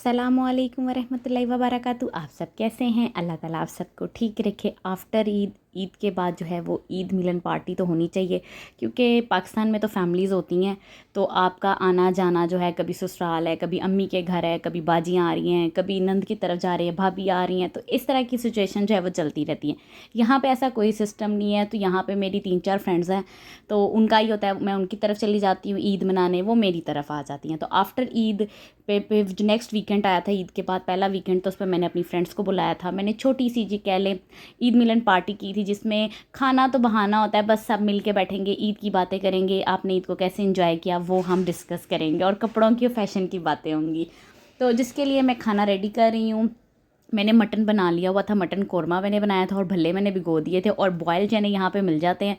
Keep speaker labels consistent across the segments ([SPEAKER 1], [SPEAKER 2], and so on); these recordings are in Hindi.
[SPEAKER 1] अस्सलामुअलैकुम वरहमतुल्लाहि वबरकातुहू। आप सब कैसे हैं? अल्लाह ताला आप सबको ठीक रखे। आफ्टर ईद के बाद जो है वो ईद मिलन पार्टी तो होनी चाहिए, क्योंकि पाकिस्तान में तो फैमिलीज़ होती हैं, तो आपका आना जाना जो है, कभी ससुराल है, कभी अम्मी के घर है, कभी बाजियाँ आ रही हैं, कभी नंद की तरफ जा रही है, भाभी आ रही हैं, तो इस तरह की सिचुएशन जो है वो चलती रहती है। यहाँ पे ऐसा कोई सिस्टम नहीं है। तो यहाँ पे मेरी 3-4 फ्रेंड्स हैं, तो उनका ही होता है, मैं उनकी तरफ चली जाती हूँ ईद मनाने, वो मेरी तरफ आ जाती हैं। तो आफ्टर ईद पे जो नेक्स्ट वीकेंड आया था ईद के बाद पहला वीकेंड, तो उस पर मैंने अपनी फ्रेंड्स को बुलाया था। मैंने छोटी सी जी कह लें ईद मिलन पार्टी की थी, जिसमें खाना तो बहाना होता है, बस सब मिल के बैठेंगे, ईद की बातें करेंगे, आपने ईद को कैसे एंजॉय किया वो हम डिस्कस करेंगे, और कपड़ों की फैशन की बातें होंगी। तो जिसके लिए मैं खाना रेडी कर रही हूँ। मैंने मटन बना लिया हुआ था, मटन कौरमा मैंने बनाया था, और भल्ले मैंने भिगो दिए थे, और बॉयल चने यहाँ पे मिल जाते हैं।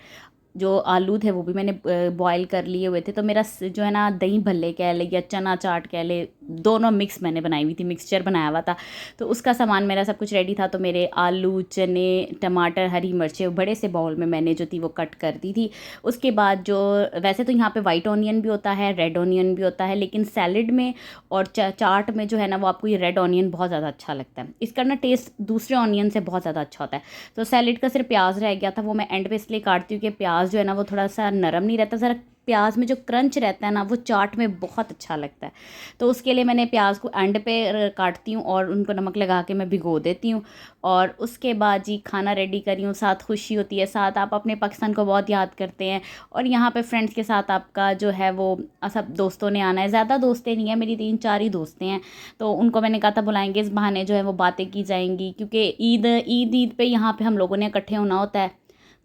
[SPEAKER 1] जो आलू थे वो भी मैंने बॉईल कर लिए हुए थे। तो मेरा जो है ना, दही भल्ले कह ले या चना चाट कह ले, दोनों मिक्स मैंने बनाई हुई थी, मिक्सचर बनाया हुआ था। तो उसका सामान मेरा सब कुछ रेडी था। तो मेरे आलू, चने, टमाटर, हरी मिर्चें बड़े से बाउल में मैंने जो थी वो कट कर दी थी। उसके बाद जो, वैसे तो यहाँ पे वाइट ऑनियन भी होता है, रेड ऑनियन भी होता है, लेकिन सैलड में और चाट में जो है ना, वो आपको ये रेड ऑनियन बहुत ज़्यादा अच्छा लगता है। इसका ना टेस्ट दूसरे ऑनियन से बहुत ज़्यादा अच्छा होता है। तो सैलड का सिर्फ प्याज रह गया था, वो मैं एंड पे इसलिए काटती हूँ कि प्याज जो है ना वो थोड़ा सा नरम नहीं रहता, ज़रा प्याज में जो क्रंच रहता है ना, वो चाट में बहुत अच्छा लगता है। तो उसके लिए मैंने प्याज को एंड पे काटती हूँ और उनको नमक लगा के मैं भिगो देती हूँ। और उसके बाद जी खाना रेडी करी हूँ, साथ खुशी होती है, साथ आप अपने पाकिस्तान को बहुत याद करते हैं। और यहाँ पे फ्रेंड्स के साथ आपका जो है वो सब दोस्तों ने आना है, ज़्यादा दोस्तें नहीं है, मेरी 3-4 ही दोस्तें हैं। तो उनको मैंने कहा था बुलाएंगे, इस बहाने जो है वो बातें की जाएंगी, क्योंकि ईद पे यहाँ पे हम लोगों ने इकट्ठे होना होता है।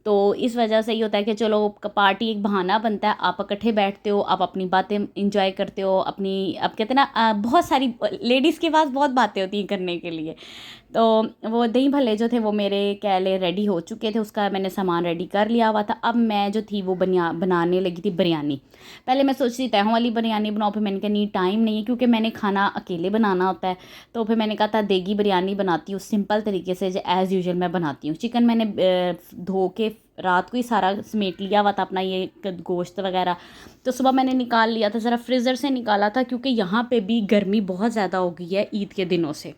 [SPEAKER 1] तो इस वजह से ये होता है कि चलो पार्टी एक बहाना बनता है, आप इकट्ठे बैठते हो, आप अपनी बातें इंजॉय करते हो, अपनी, आप कहते हैं ना, बहुत सारी लेडीज़ के पास बहुत बातें होती हैं करने के लिए। तो वो दही भल्ले जो थे वो मेरे कह ले रेडी हो चुके थे, उसका मैंने सामान रेडी कर लिया हुआ था। अब मैं जो थी वो बनाने लगी थी बिरयानी। पहले मैं सोच रही तहों वाली बिरयानी बनाऊँ, फिर मैंने कहा नहीं, टाइम नहीं है, क्योंकि मैंने खाना अकेले बनाना होता है। तो फिर मैंने कहा था देगी बिरयानी बनाती हूँ सिंपल तरीके से, जो एज़ यूजुअल मैं बनाती हूँ। चिकन मैंने धो के रात को ही सारा समेट लिया हुआ था, अपना ये गोश्त वगैरह। तो सुबह मैंने निकाल लिया था, ज़रा फ्रीज़र से निकाला था, क्योंकि यहाँ पे भी गर्मी बहुत ज़्यादा हो गई है ईद के दिनों से।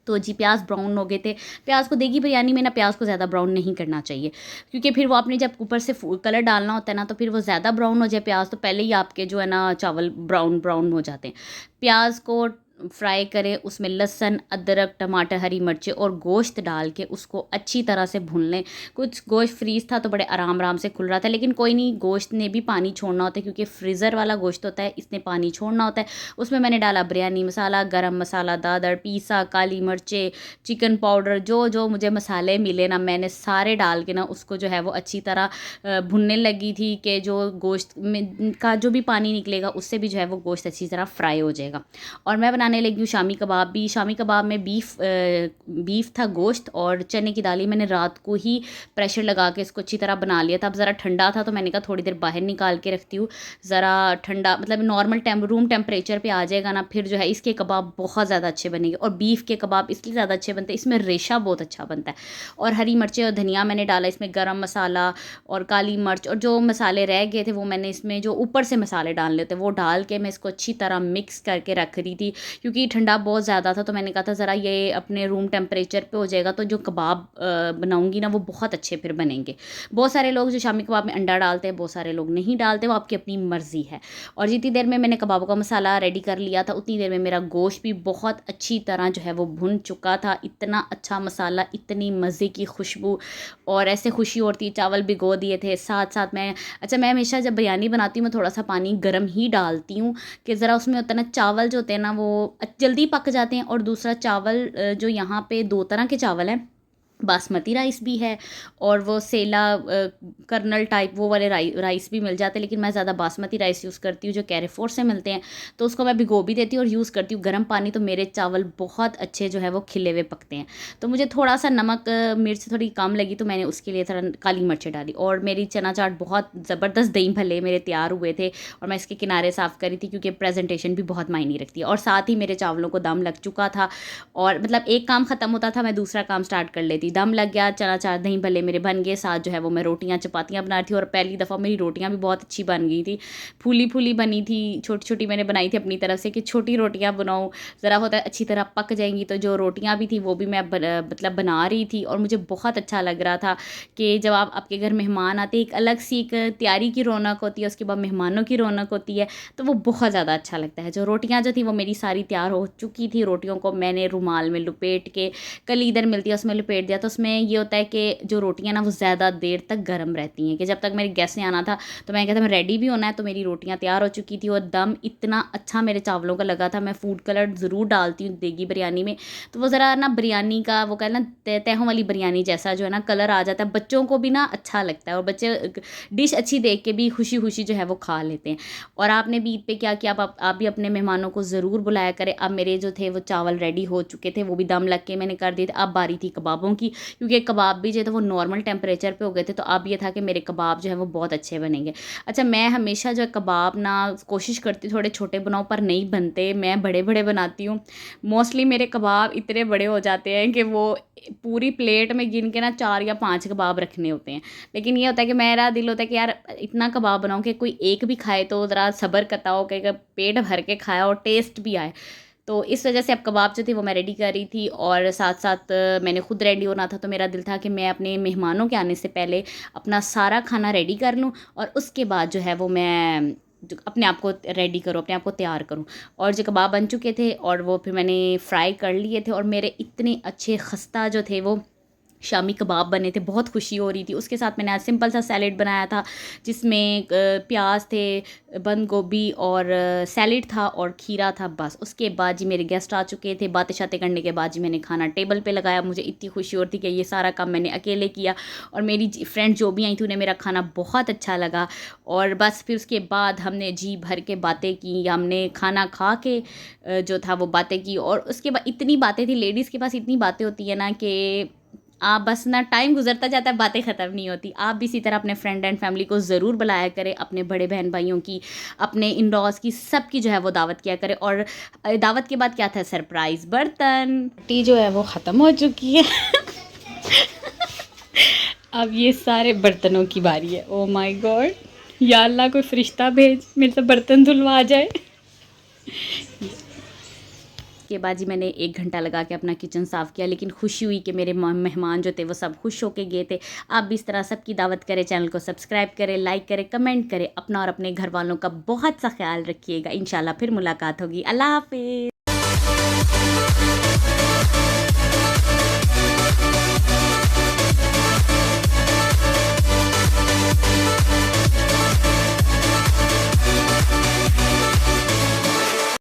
[SPEAKER 1] तो जी प्याज ब्राउन हो गए थे। प्याज को देगी बिरयानी में ना, प्याज को ज़्यादा ब्राउन नहीं करना चाहिए, क्योंकि फिर वो आपने जब ऊपर से कलर डालना होता है ना, तो फिर वो ज़्यादा ब्राउन हो जाए प्याज, तो पहले ही आपके जो है ना चावल ब्राउन ब्राउन हो जाते हैं। प्याज को फ्राई करें, उसमें लहसुन, अदरक, टमाटर, हरी मिर्चें और गोश्त डाल के उसको अच्छी तरह से भून लें। कुछ गोश्त फ्रीज़ था तो बड़े आराम आराम से खुल रहा था, लेकिन कोई नहीं, गोश्त ने भी पानी छोड़ना होता है, क्योंकि फ्रीज़र वाला गोश्त होता है, इसने पानी छोड़ना होता है। उसमें मैंने डाला बिरयानी मसाला, गरम मसाला, दादड़ पीसा, काली मिर्चें, चिकन पाउडर, जो जो मुझे मसाले मिले ना, मैंने सारे डाल के ना उसको जो है वो अच्छी तरह भुनने लगी थी, कि जो गोश्त में का जो भी पानी निकलेगा उससे भी जो है वो गोश्त अच्छी तरह फ्राई हो जाएगा। और मैं बनाने लगी हूँ शामी कबाब भी। शामी कबाब में बीफ था, गोश्त और चने की दाल। मैंने रात को ही प्रेशर लगा के इसको अच्छी तरह बना लिया था। अब ज़रा ठंडा था तो मैंने कहा थोड़ी देर बाहर निकाल के रखती हूँ, ज़रा ठंडा, मतलब नॉर्मल रूम टेम्परेचर पे आ जाएगा ना, फिर जो है इसके कबाब बहुत ज़्यादा अच्छे बनेंगे। और बीफ के कबाब इसलिए ज़्यादा अच्छे बनते हैं, इसमें रेशा बहुत अच्छा बनता है। और हरी मिर्चें और धनिया मैंने डाला, इसमें गरम मसाला और काली मिर्च, और जो मसाले रह गए थे वो मैंने इसमें, जो ऊपर से मसाले डालने थे वो डाल के मैं इसको अच्छी तरह मिक्स करके रख रही थी, क्योंकि ठंडा बहुत ज़्यादा था। तो मैंने कहा था ज़रा ये अपने रूम टेम्परेचर पे हो जाएगा, तो जो कबाब बनाऊंगी ना वो बहुत अच्छे फिर बनेंगे। बहुत सारे लोग जो शामी कबाब में अंडा डालते हैं, बहुत सारे लोग नहीं डालते, वो आपकी अपनी मर्ज़ी है। और जितनी देर में मैंने कबाबों का मसाला रेडी कर लिया था, उतनी देर में मेरा गोश्त भी बहुत अच्छी तरह जो है वो भुन चुका था। इतना अच्छा मसाला, इतनी मज़े की खुशबू, और ऐसे खुशी होती है। चावल भिगो दिए थे साथ साथ मैं, अच्छा मैं हमेशा जब बिरयानी बनाती हूँ मैं थोड़ा सा पानी गर्म ही डालती हूँ, कि ज़रा उसमें होता है ना, चावल जो होते हैं ना वो जल्दी पक जाते हैं। और दूसरा चावल, जो यहाँ पे 2 तरह के चावल हैं, बासमती राइस भी है और वो सेला कर्नल टाइप वो वाले राइस भी मिल जाते हैं, लेकिन मैं ज़्यादा बासमती राइस यूज़ करती हूँ जो कैरेफोर से मिलते हैं। तो उसको मैं भिगो भी देती हूँ और यूज़ करती हूँ गर्म पानी, तो मेरे चावल बहुत अच्छे जो है वो खिले हुए पकते हैं। तो मुझे थोड़ा सा नमक मिर्च थोड़ी कम लगी, तो मैंने उसके लिए थोड़ा काली मिर्चें डाली। और मेरी चना चाट बहुत ज़बरदस्त दही भल्ले मेरे तैयार हुए थे, और मैं इसके किनारे साफ़ करी थी, क्योंकि प्रेजेंटेशन भी बहुत मायने रखती है। और साथ ही मेरे चावलों को दम लग चुका था, और मतलब एक काम ख़त्म होता था मैं दूसरा काम स्टार्ट कर लेती जी दम लग गया, चना चार दही भल्ले मेरे बन गए, साथ जो है वो मैं रोटियाँ चपातियाँ बना रही थी और पहली दफ़ा मेरी रोटियाँ भी बहुत अच्छी बन गई थी, फूली फूली बनी थी, छोटी छोटी मैंने बनाई थी अपनी तरफ से कि छोटी रोटियाँ बनाऊँ, ज़रा होता है अच्छी तरह पक जाएंगी। तो जो रोटियाँ भी थी वो भी मैं मतलब बना रही थी और मुझे बहुत अच्छा लग रहा था कि जब आप आपके घर मेहमान आते, एक अलग सी एक तैयारी की रौनक होती है, उसके बाद मेहमानों की रौनक होती है, तो वो बहुत ज़्यादा अच्छा लगता है। जो रोटियाँ जो थी वो मेरी सारी तैयार हो चुकी थी, रोटियों को मैंने रुमाल में लपेट के, कली इधर मिलती है उसमें लपेट दिया। तो उसमें ये होता है कि जो रोटियाँ ना वो ज़्यादा देर तक गर्म रहती हैं, कि जब तक मेरे गेस्ट ने आना था तो मैंने कहा था मैं रेडी भी होना है, तो मेरी रोटियाँ तैयार हो चुकी थी और दम इतना अच्छा मेरे चावलों का लगा था। मैं फूड कलर ज़रूर डालती हूँ देगी बिरयानी में, तो वो ज़रा ना बिरयानी का वो कहना तहों वाली बिरयानी जैसा जो है ना कलर आ जाता है, बच्चों को भी ना अच्छा लगता है और बच्चे डिश अच्छी देख के भी खुशी खुशी जो है वो खा लेते हैं। और आपने भी ईद पे क्या किया, आप भी अपने मेहमानों को ज़रूर बुलाया करें। अब मेरे जो थे वो चावल रेडी हो चुके थे, वो भी दम लग के मैंने कर दिए थे। अब बारी थी कबाबों की, क्योंकि कबाब भी जो थे वो नॉर्मल टेम्परेचर पे हो गए थे, तो अब ये था कि मेरे कबाब जो है वो बहुत अच्छे बनेंगे। अच्छा, मैं हमेशा जो है कबाब ना कोशिश करती थोड़े छोटे बनाऊँ, पर नहीं बनते, मैं बड़े बड़े बनाती हूँ। मोस्टली मेरे कबाब इतने बड़े हो जाते हैं कि वो पूरी प्लेट में गिन के ना 4 या 5 कबाब रखने होते हैं। लेकिन ये होता है कि मेरा दिल होता है कि यार इतना कबाब बनाऊँ कि कोई एक भी खाए तो ज़रा सब्र करता हो कि पेट भर के खाया और टेस्ट भी आए। तो इस वजह से अब कबाब जो थे वो मैं रेडी कर रही थी और साथ-साथ मैंने खुद रेडी होना था, तो मेरा दिल था कि मैं अपने मेहमानों के आने से पहले अपना सारा खाना रेडी कर लूँ और उसके बाद जो है वो मैं जो अपने आप को रेडी करूँ, अपने आप को तैयार करूँ। और जो कबाब बन चुके थे और वो फिर मैंने फ्राई कर लिए थे और मेरे इतने अच्छे खस्ता जो थे वो शामी कबाब बने थे, बहुत खुशी हो रही थी। उसके साथ मैंने आज सिंपल सा सैलेड बनाया था, जिसमें प्याज थे, बंद गोभी और सैलेड था और खीरा था, बस। उसके बाद जी मेरे गेस्ट आ चुके थे, बातें शातें करने के बाद जी मैंने खाना टेबल पे लगाया। मुझे इतनी खुशी हो रही थी कि ये सारा काम मैंने अकेले किया और मेरी फ्रेंड जो भी आई थी उन्हें मेरा खाना बहुत अच्छा लगा। और बस फिर उसके बाद हमने जी भर के बातें की, हमने खाना खा के जो था वो बातें की। और उसके बाद इतनी बातें थी, लेडीज़ के पास इतनी बातें होती है ना कि आप बस ना टाइम गुजरता जाता है, बातें ख़त्म नहीं होती। आप भी इसी तरह अपने फ्रेंड एंड फैमिली को ज़रूर बुलाया करें, अपने बड़े बहन भाइयों की, अपने इन लॉज़ की, सबकी जो है वो दावत किया करें। और दावत के बाद क्या था, सरप्राइज़ बर्तन। टी जो है वो ख़त्म हो चुकी है अब ये सारे बर्तनों की बारी है। ओ माय गॉड, या अल्लाह कोई फरिश्ता भेज मेरे से बर्तन धुलवा जाए। के बाद जी मैंने 1 घंटा लगा के अपना किचन साफ़ किया, लेकिन खुशी हुई कि मेरे मेहमान जो थे वो सब खुश होके गए थे। आप भी इस तरह सबकी दावत करें, चैनल को सब्सक्राइब करें, लाइक करें, कमेंट करें। अपना और अपने घर वालों का बहुत सा ख्याल रखिएगा। इंशाल्लाह फिर मुलाकात होगी। अल्लाह हाफ़िज़।